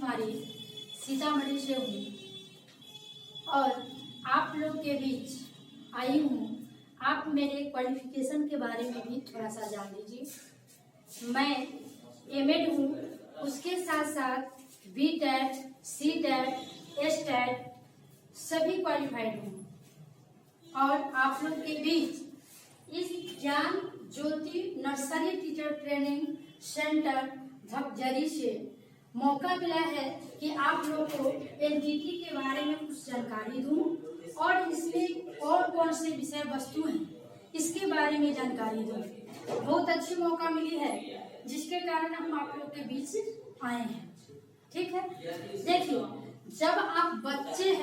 कुमारी सीतामढ़ी से हूँ और आप लोग के बीच आई हूँ। आप मेरे क्वालिफिकेशन के बारे में भी थोड़ा सा जान लीजिए। मैं एमएड हूँ, उसके साथ साथ बीटेट, सीटेट, एसटेट सभी क्वालिफाइड हूँ और आप लोग के बीच इस ज्ञान ज्योति नर्सरी टीचर ट्रेनिंग सेंटर धकझरी से मौका मिला है कि आप लोग को एनजीटी के बारे में कुछ जानकारी दूं और इसमें और कौन से विषय वस्तु हैं इसके बारे में जानकारी दूं। बहुत अच्छी मौका मिली है जिसके कारण हम आप लोग के बीच आए हैं। ठीक है, देखिए, जब आप बच्चे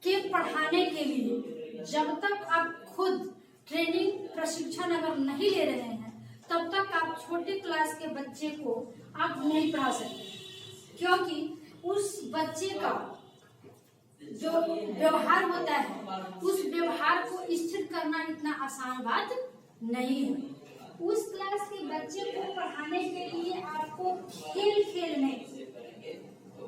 के पढ़ाने के लिए जब तक आप खुद ट्रेनिंग प्रशिक्षण अगर नहीं ले रहे हैं तब तक आप छोटे क्लास के बच्चे को आप नहीं पढ़ा सकते, क्योंकि उस बच्चे का जो व्यवहार होता है उस व्यवहार को स्थिर करना इतना आसान बात नहीं है। उस क्लास के बच्चे को पढ़ाने के लिए आपको खेल खेल में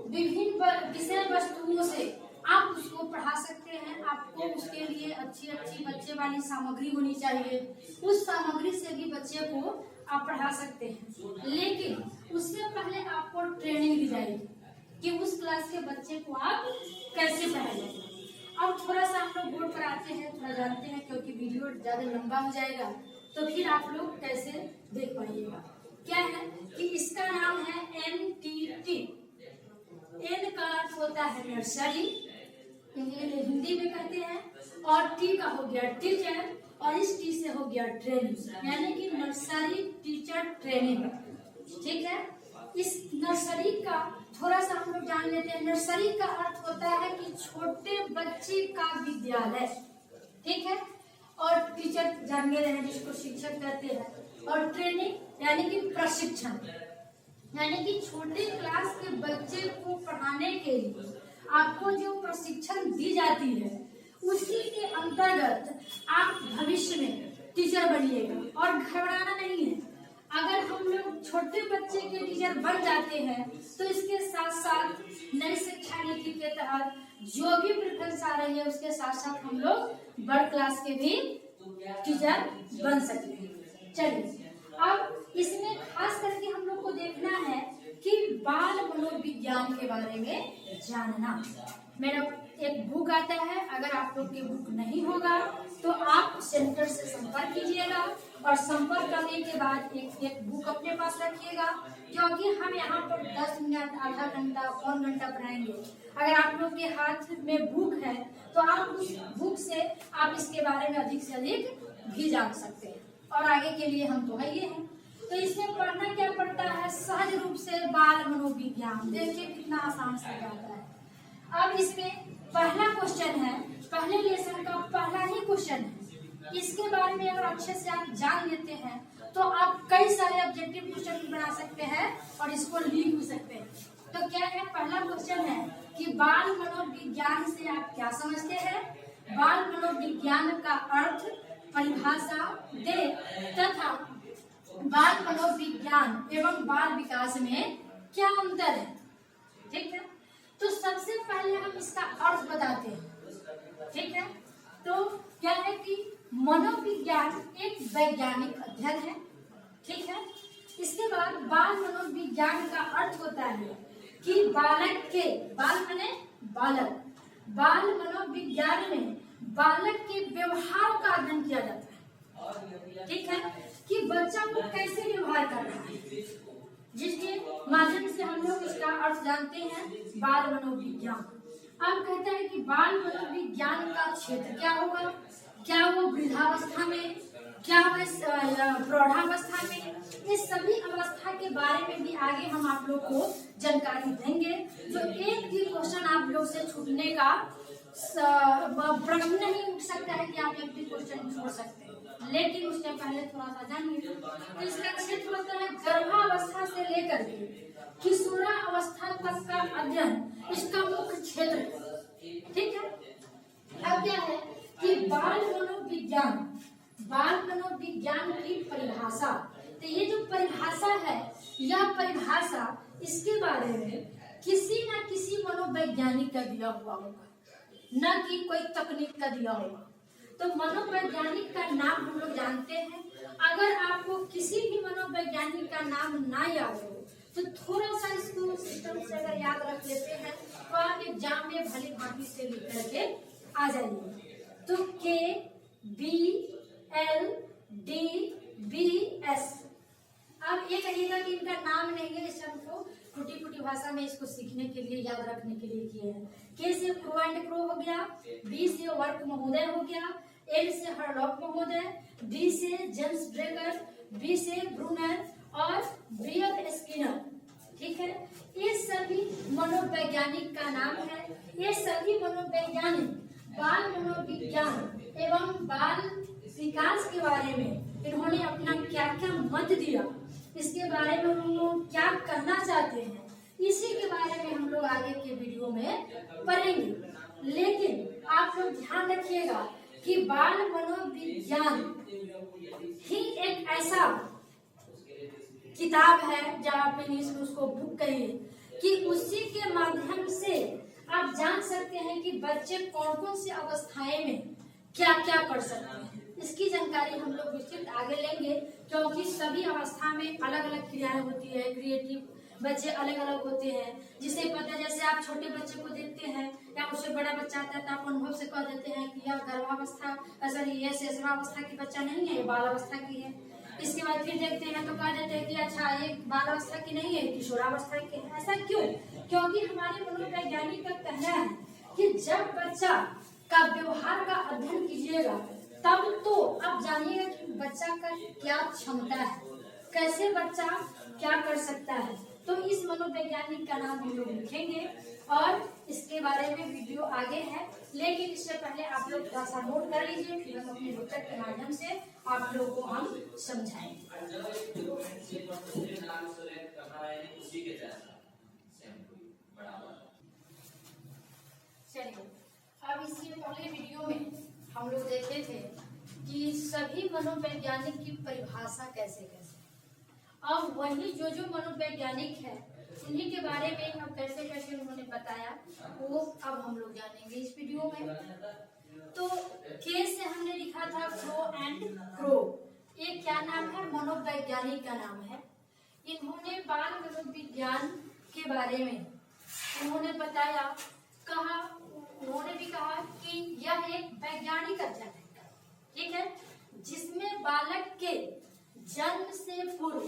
विभिन्न विषय वस्तुओं से आप उसको पढ़ा सकते हैं। आपको उसके लिए अच्छी अच्छी बच्चे वाली सामग्री होनी चाहिए, उस सामग्री से भी बच्चे को आप पढ़ा सकते हैं। लेकिन उससे पहले आपको ट्रेनिंग दी जाएगी कि उस क्लास के बच्चे को आप कैसे पढ़ाएंगे। अब थोड़ा सा हम लोग बोर्ड पर आते हैं, थोड़ा जानते हैं, क्योंकि वीडियो ज्यादा लंबा हो जाएगा तो फिर आप लोग कैसे देख पाइएगा। क्या है कि इसका नाम है NTT। एन का अर्थ होता है नर्सरी, हिंदी में कहते हैं, और टी का हो गया टीचर और इस टी से हो गया ट्रेनिंग, यानी कि नर्सरी टीचर ट्रेनिंग। ठीक है, इस नर्सरी का थोड़ा सा हम लोग जान लेते हैं। नर्सरी का अर्थ होता है कि छोटे बच्चे का विद्यालय। ठीक है, और टीचर जान रहे हैं जिसको शिक्षक कहते हैं, और ट्रेनिंग यानी कि प्रशिक्षण, यानी कि छोटे क्लास के बच्चे को पढ़ाने के लिए आपको जो प्रशिक्षण दी जाती है उसी के अंतर्गत आप भविष्य में टीचर बनिएगा। और घबराना नहीं है, अगर हम लोग छोटे बच्चे के टीचर बन जाते हैं तो इसके साथ साथ नई शिक्षा नीति के तहत जो भी प्रेफरेंस आ रही है उसके साथ साथ हम लोग बड़ क्लास के भी टीचर बन सकते हैं। चलिए, अब इसमें खास करके हम लोग को देखना है कि बाल मनोविज्ञान के बारे में जानना। मेरा एक बुक आता है, अगर आप लोग के बुक नहीं होगा तो आप सेंटर से संपर्क कीजिएगा और संपर्क करने के बाद एक बुक अपने पास रखिएगा, क्योंकि हम यहाँ पर 10 मिनट, आधा घंटा, पौन घंटा पढ़ाएंगे। अगर आप लोग के हाथ में बुक है तो आप उस बुक से आप इसके बारे में अधिक से अधिक भी जान सकते हैं और आगे के लिए हम तो है ये हैं। तो इसमें पढ़ना क्या पड़ता है? सहज रूप से बाल मनोविज्ञान। देखिए कितना आसान से जाता है। अब इसमें पहला क्वेश्चन है, पहले लेसन का पहला ही क्वेश्चन है। इसके बारे में अगर अच्छे से आप जान लेते हैं तो आप कई सारे ऑब्जेक्टिव क्वेश्चन भी बना सकते हैं और इसको लिख भी सकते हैं। तो क्या है, पहला क्वेश्चन है कि बाल मनोविज्ञान से आप क्या समझते हैं? बाल मनोविज्ञान का अर्थ, परिभाषा दे तथा बाल मनोविज्ञान एवं बाल विकास में क्या अंतर है। ठीक है, तो सबसे पहले हम इसका अर्थ बताते हैं। ठीक है, तो क्या है कि मनोविज्ञान एक वैज्ञानिक अध्ययन है। ठीक है, इसके बाद बाल मनोविज्ञान का अर्थ होता है कि बालक के, बाल माने बालक, बाल मनोविज्ञान में बालक के व्यवहार का अध्ययन किया जाता है। ठीक है, कि बच्चा को कैसे व्यवहार कर रहा है, जिसके माध्यम से हम लोग इसका अर्थ जानते हैं बाल मनोविज्ञान। अब कहते हैं कि बाल मनोविज्ञान का क्षेत्र क्या होगा, क्या वो वृद्धावस्था में, क्या वो प्रौढ़ावस्था में, इस सभी अवस्था के बारे में भी आगे हम आप लोग को जानकारी देंगे। जो एक भी क्वेश्चन आप लोग से छूटने का प्रश्न नहीं उठ सकता है कि आप एक भी क्वेश्चन छोड़ सकते हैं, लेकिन उसके पहले थोड़ा सा जानिए। तो इसका क्षेत्र होता है गर्भावस्था से लेकर के किशोरावस्था तक का अध्ययन, इसका मुख्य क्षेत्र है। ठीक है, अब क्या है कि बाल मनोविज्ञान, बाल मनोविज्ञान की परिभाषा। तो ये जो परिभाषा है, यह परिभाषा इसके बारे में किसी न किसी मनोवैज्ञानिक का दिया हुआ होगा, न कि कोई तकनीक का दिया होगा। तो मनोवैज्ञानिक का नाम हम लोग जानते हैं। अगर आपको किसी भी मनोवैज्ञानिक का नाम ना याद हो तो थोड़ा सा इसको सिस्टम से अगर याद रख लेते हैं तो आप एग्जाम में भली भांति से लिख करके आ जाइए। तो KBLDBS। अब ये कहिएगा कि इनका नाम नहीं है, इस हमको टूटी फूटी भाषा में इसको सीखने के लिए, याद रखने के लिए किए हैं। के से क्रो एंड क्रो हो गया, बी से वर्क महोदय हो गया, एल से हरलॉक महोदय, डी से जेम्स ड्रेकर, बी से ब्रूनर और ब्रियत स्किनर। ठीक है, ये सभी मनोवैज्ञानिक का नाम है। ये सभी मनोवैज्ञानिक बाल मनोविज्ञान एवं बाल विकास के बारे में इन्होंने अपना क्या क्या मत दिया, इसके बारे में हम लोग क्या करना चाहते हैं, इसी के बारे में हम लोग आगे के वीडियो में पढ़ेंगे। लेकिन आप लोग ध्यान रखिएगा कि बाल मनोविज्ञान ही एक ऐसा किताब है, जहाँ आप उसको बुक कहिए, कि उसी के माध्यम से आप जान सकते हैं कि बच्चे कौन कौन सी अवस्थाएं में क्या क्या कर सकते हैं। इसकी जानकारी हम लोग विस्तृत आगे लेंगे, क्योंकि सभी अवस्था में अलग अलग क्रियाएं होती है। क्रिएटिव बच्चे अलग अलग होते हैं, जिसे पता, जैसे आप छोटे बच्चे को देखते हैं या उससे बड़ा बच्चा आता है तो आप अनुभव से कह देते हैं कि यह गर्भावस्था, सॉरी ये शेषावस्था की बच्चा नहीं है, ये बाल अवस्था की है। इसके बाद फिर देखते हैं तो कह देते हैं कि अच्छा ये बाल अवस्था की नहीं है, किशोरावस्था की है। ऐसा क्यों? क्योंकि हमारे मनोवैज्ञानिक का कहना है कि जब बच्चा का व्यवहार का अध्ययन कीजिएगा तब तो आप जानिएगा कि बच्चा का क्या क्षमता है, कैसे बच्चा क्या कर सकता है। तो इस मनोवैज्ञानिक का नाम हम लोग लिखेंगे और इसके बारे में वीडियो आगे है, लेकिन इससे पहले आप लोग थोड़ा सा नोट कर लीजिए, फिर हम अपने लेक्चर के माध्यम से आप लोगों को हम समझाएंगे। चलिए, अब इससे पहले वीडियो में हम लोग देखे थे कि सभी मनोवैज्ञानिक की परिभाषा कैसे कैसे, अब वही जो मनोवैज्ञानिक है उन्हीं के बारे में अब कैसे कैसे उन्होंने बताया वो अब हम लोग जानेंगे इस वीडियो में। तो के से हमने लिखा था क्रो एंड क्रो, ये क्या नाम है? मनोवैज्ञानिक का नाम है। इन्होंने बाल मनोविज्ञान के बारे में उन्होंने बताया, कहा, उन्होंने भी कहा कि यह एक वैज्ञानिक अध्ययन है, ठीक है, जिसमें बालक के जन्म से पूर्व,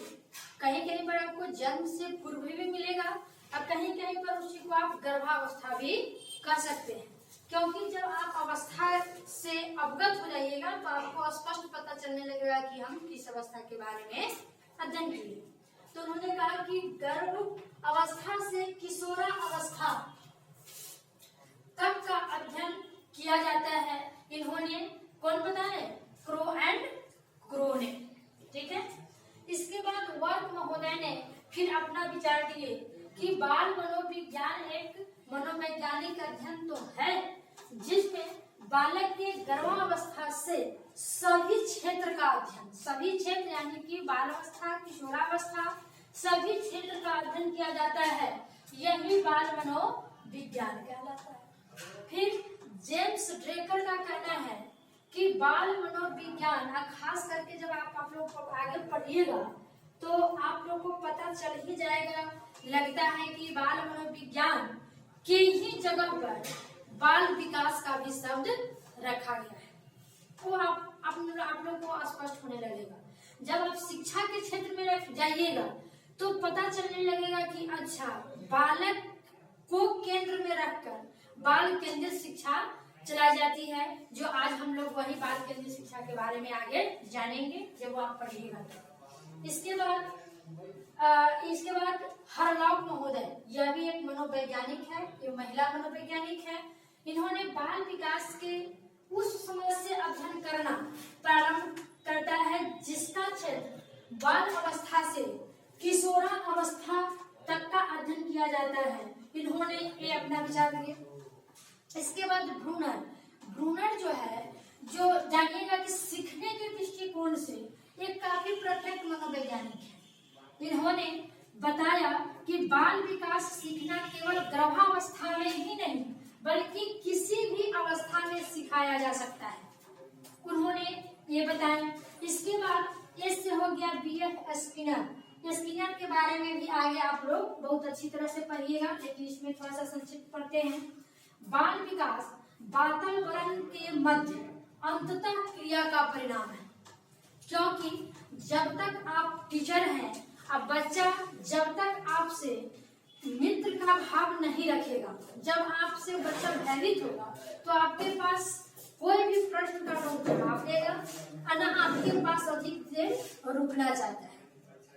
कहीं कहीं पर आपको जन्म से पूर्व भी मिलेगा और कहीं कहीं पर उसी को आप गर्भावस्था भी कर सकते हैं, क्योंकि जब आप अवस्था से अवगत हो जाइएगा तो आपको स्पष्ट पता चलने लगेगा कि हम किस अवस्था के बारे में अध्ययन किए। तो उन्होंने कहा कि गर्भ अवस्था से किशोरा अवस्था तक का अध्ययन किया जाता है। इन्होंने कौन बताए? क्रो एंड क्रो ने, ठीक है। इसके बाद वर्क महोदय ने फिर अपना विचार दिए कि बाल मनोविज्ञान एक मनोवैज्ञानिक अध्ययन तो है जिसमें बालक के गर्भावस्था से सभी क्षेत्र का अध्ययन, सभी क्षेत्र यानी कि बालावस्था, किशोरावस्था, सभी क्षेत्र का अध्ययन किया जाता है, यही बाल मनोविज्ञान कहलाता है। फिर जेम्स ड्रेकर का कहना है कि बाल मनोविज्ञान, खास करके जब आप लोग को आगे पढ़िएगा तो आप लोग को पता चल ही जाएगा, लगता है कि बाल मनोविज्ञान के ही जगह पर बाल विकास का भी शब्द रखा गया है। तो आप लोग को स्पष्ट होने लगेगा। जब आप शिक्षा के क्षेत्र में जाइएगा तो पता चलने लगेगा कि अच्छा, बालक को केंद्र में रखकर बाल केंद्रित शिक्षा चलाई जाती है, जो आज हम लोग वही बाल केंद्रित शिक्षा के बारे में आगे जानेंगे जब आप पढ़िएगा। इसके बाद हरलॉक महोदय, यह भी एक मनोवैज्ञानिक है, ये महिला मनोवैज्ञानिक है। इन्होंने बाल विकास के उस समय से अध्ययन करना प्रारंभ करता है जिसका क्षेत्र बाल अवस्था से किशोरा अवस्था तक का अध्ययन किया जाता है। इन्होंने ये अपना विचार दिए। इसके बाद ब्रूनर जो है, जो जानिएगा कि सीखने के दृष्टिकोण से एक काफी प्रख्यात मनोवैज्ञानिक है। इन्होंने बताया कि बाल विकास सीखना केवल गर्भावस्था में ही नहीं बल्कि किसी भी अवस्था में सिखाया जा सकता है, उन्होंने ये बताया। इसके बाद इससे हो गया B.F. स्किनर के बारे में भी आगे आप लोग बहुत अच्छी तरह से पढ़िएगा, लेकिन इसमें थोड़ा सा संक्षिप्त पढ़ते हैं। बाल विकास वातावरण के मध्य अंततः क्रिया का परिणाम है, क्योंकि जब तक आप टीचर हैं, अब बच्चा जब तक आपसे मित्र का भाव नहीं रखेगा, जब आपसे बच्चा भयभीत होगा तो आपके पास कोई भी प्रश्न का जवाब देगा और न आपके पास अधिक देर रुकना चाहता है,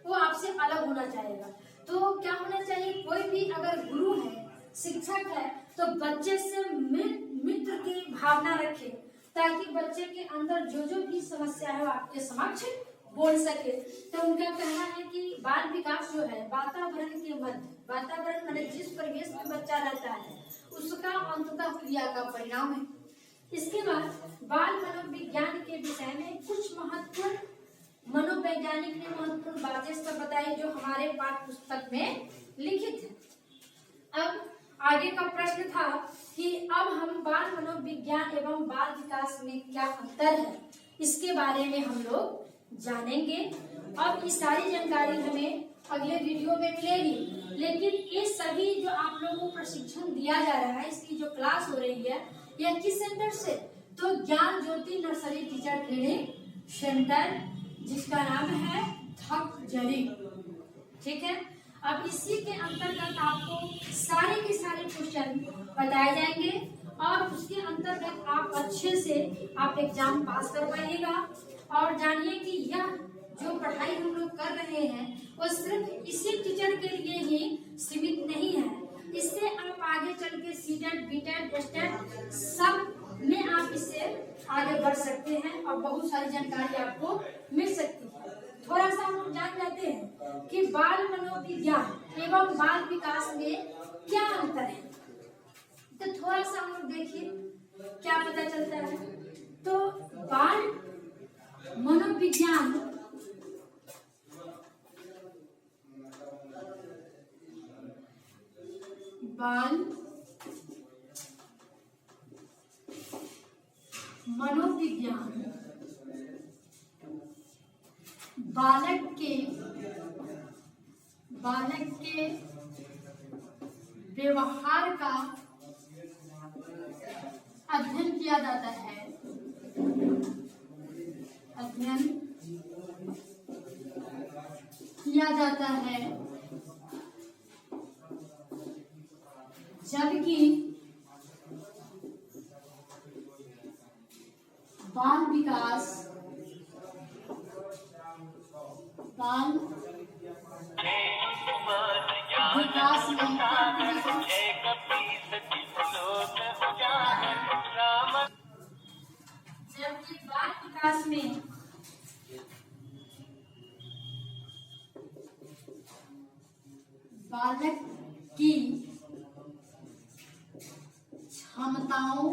वो आपसे अलग होना चाहेगा। तो क्या होना चाहिए, कोई भी अगर गुरु है, शिक्षक है, तो बच्चे से मित्र की भावना रखे, ताकि बच्चे के अंदर जो जो भी समस्या है वो आपके समक्ष बोल सके। तो उनका कहना है कि बाल विकास जो है वातावरण के मध्य, वातावरण माने जिस परिवेश में बच्चा रहता है उसका अंततः क्रिया का परिणाम है। इसके बाद बाल मनोविज्ञान के विषय में कुछ महत्वपूर्ण मनोवैज्ञानिक ने महत्वपूर्ण बातें सब बताई जो हमारे पाठ्य पुस्तक में लिखित है। अब आगे का प्रश्न था कि अब हम बाल मनोविज्ञान एवं बाल विकास में क्या अंतर है, इसके बारे में हम लोग जानेंगे। अब ये सारी जानकारी हमें अगले वीडियो में मिलेगी, लेकिन ये सभी जो आप लोगों को प्रशिक्षण दिया जा रहा है, इसकी जो क्लास हो रही है यह किस सेंटर से, तो ज्ञान ज्योति नर्सरी टीचर ट्रेनिंग सेंटर, जिसका नाम है धकजरी, ठीक है। अब इसी के अंतर्गत आपको सारे के सारे क्वेश्चन बताए जाएंगे और उसके अंतर्गत आप अच्छे से आप एग्जाम पास कर पाइएगा। और जानिए कि यह जो पढ़ाई हम लोग कर रहे हैं वो सिर्फ इसी टीचर के लिए ही सीमित नहीं है, इससे आप आगे चल के सीटेट, बीटेट, स्टेट सब में आप इससे आगे बढ़ सकते हैं और बहुत सारी जानकारी आपको मिल सकती है। थोड़ा सा हम जान जाते हैं कि बाल मनोविज्ञान एवं बाल विकास में क्या अंतर है। तो थोड़ा सा हम लोग देखिए क्या पता चलता है। तो बाल मनोविज्ञान बाल मनोविज्ञान बालक के व्यवहार का अध्ययन किया जाता है, जबकि बाल विकास में बालक की क्षमताओं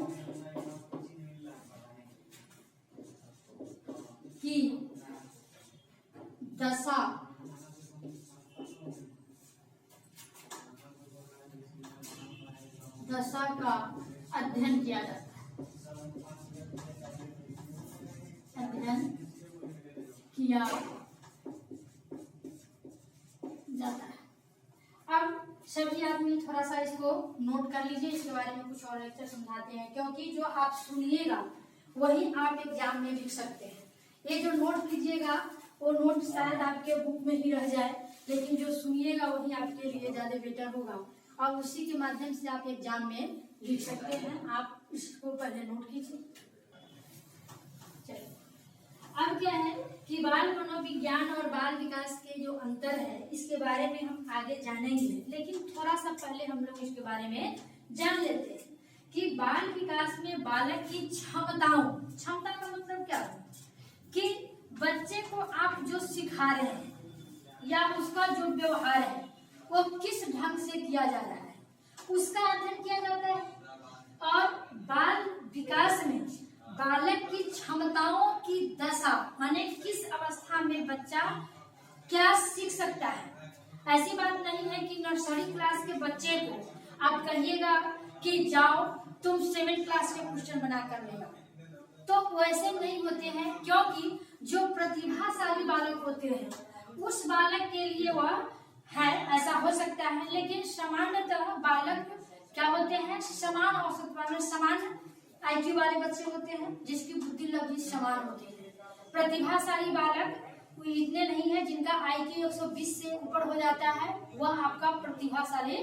की दशा का अध्ययन किया जाता है, अध्ययन किया जाता है। अब सभी आदमी थोड़ा सा इसको नोट कर लीजिए, इसके बारे में कुछ और लेक्चर समझाते हैं, क्योंकि जो आप सुनिएगा वही आप एग्जाम में लिख सकते हैं। ये जो नोट कीजिएगा वो नोट शायद आपके बुक में ही रह जाए, लेकिन जो सुनिएगा वही आपके लिए ज्यादा बेटर होगा और उसी के माध्यम से आप एग्जाम में लिख सकते हैं। आप इसको पहले नोट कीजिए। चलिए अब क्या है कि बाल मनोविज्ञान और बाल विकास के जो अंतर है इसके बारे में हम आगे जानेंगे, लेकिन थोड़ा सा पहले हम लोग इसके बारे में जान लेते हैं कि बाल विकास में बालक की क्षमता का मतलब क्या है कि बच्चे को आप जो सिखा रहे हैं या उसका जो व्यवहार है वो किस ढंग से किया जा रहा है उसका अध्ययन किया जाता है। और बाल विकास में बालक की क्षमताओं की दशा माने किस अवस्था में बच्चा क्या सीख सकता है, ऐसी बात नहीं है कि नर्सरी क्लास के बच्चे को आप कहिएगा कि जाओ तुम 7th क्लास के क्वेश्चन बना कर ले आओ, तो वैसे नहीं होते हैं, क्योंकि जो प्रतिभाशाली बालक होते हैं उस बालक के लिए वह है, ऐसा हो सकता है। लेकिन सामान्यतः बालक क्या होते हैं, समान औसत वाले, समान IQ वाले बच्चे होते हैं जिसकी बुद्धि लब्धि समान होती है। प्रतिभाशाली बालक कोई इतने नहीं है, जिनका IQ 120 से ऊपर हो जाता है, वह आपका प्रतिभाशाली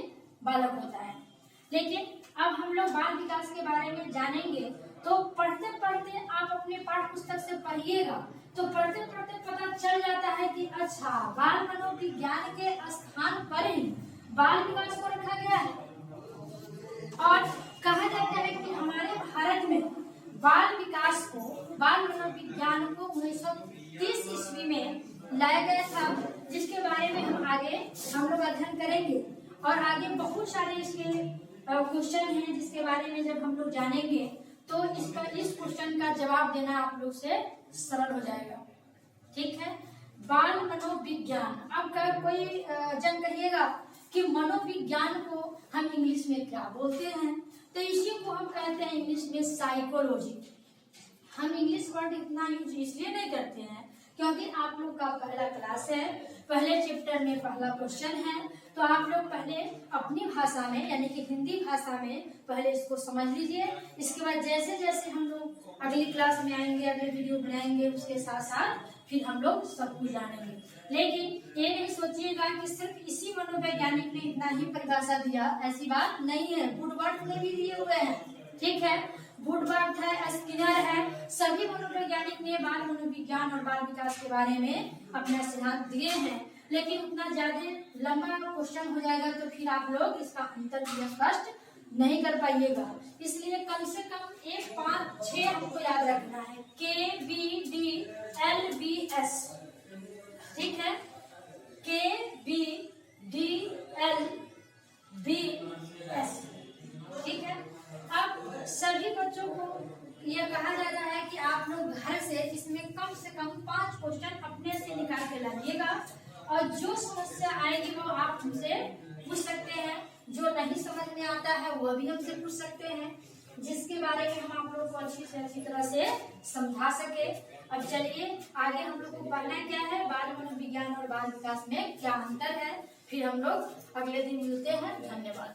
बालक होता है। लेकिन अब हम लोग बाल विकास के बारे में जानेंगे, तो पढ़ते पढ़ते आप अपने पाठ्य पुस्तक से पढ़िएगा तो पढ़ते पढ़ते पता चल जाता है कि अच्छा, बाल मनोविज्ञान के स्थान पर ही बाल विकास को रखा गया है। और कहा जाता है कि हमारे भारत में बाल विकास को, बाल मनोविज्ञान को 1930 ईस्वी में लाया गया था, जिसके बारे में हम लोग अध्ययन करेंगे। और आगे बहुत सारे इसके क्वेश्चन हैं जिसके बारे में जब हम लोग जानेंगे तो इस क्वेश्चन का जवाब देना आप लोग से सरल हो जाएगा। ठीक है, बाल मनोविज्ञान। अब कोई जन कहिएगा कि मनोविज्ञान को हम इंग्लिश में क्या बोलते हैं, तो इसी को हम कहते हैं इंग्लिश में साइकोलॉजी। हम इंग्लिश वर्ड इतना यूज इसलिए नहीं करते हैं क्योंकि आप लोग का पहला क्लास है, पहले चैप्टर में पहला क्वेश्चन है, तो आप लोग पहले अपनी भाषा में यानी कि हिंदी भाषा में पहले इसको समझ लीजिए। इसके बाद जैसे जैसे हम लोग अगली क्लास में आएंगे, अगले वीडियो बनाएंगे, उसके साथ साथ फिर हम लोग सब कुछ जानेंगे। लेकिन ये नहीं सोचिएगा कि सिर्फ इसी मनोवैज्ञानिक ने इतना ही परिभाषा दिया, ऐसी बात नहीं है। वुडवर्थ ने भी दिए हुए हैं, ठीक है, वुडवर्थ है, स्किनर है, सभी मनोवैज्ञानिक ने बाल मनोविज्ञान और बाल विकास के बारे में अपना सिद्धांत दिए हैं। लेकिन उतना ज्यादा लंबा क्वेश्चन हो जाएगा तो फिर आप लोग इसका अंतर स्पष्ट नहीं कर पाइएगा। इसलिए कम से कम 1, 5, 6 हमको याद रखना है, KBDLBS, ठीक है, KBDLBS, ठीक है। अब सभी बच्चों को यह कहा जा रहा है कि आप लोग घर से इसमें कम से कम 5 क्वेश्चन अपने से निकाल के लाइएगा, और जो समस्या आएगी वो आप हमसे पूछ सकते हैं, जो नहीं समझ में आता है वह भी हमसे पूछ सकते हैं, जिसके बारे में हम आप लोग को अच्छी से अच्छी तरह से समझा सके। अब चलिए आगे हम लोग को पढ़ना क्या है, बाल मनोविज्ञान और बाल विकास में क्या अंतर है, फिर हम लोग अगले दिन मिलते हैं। धन्यवाद।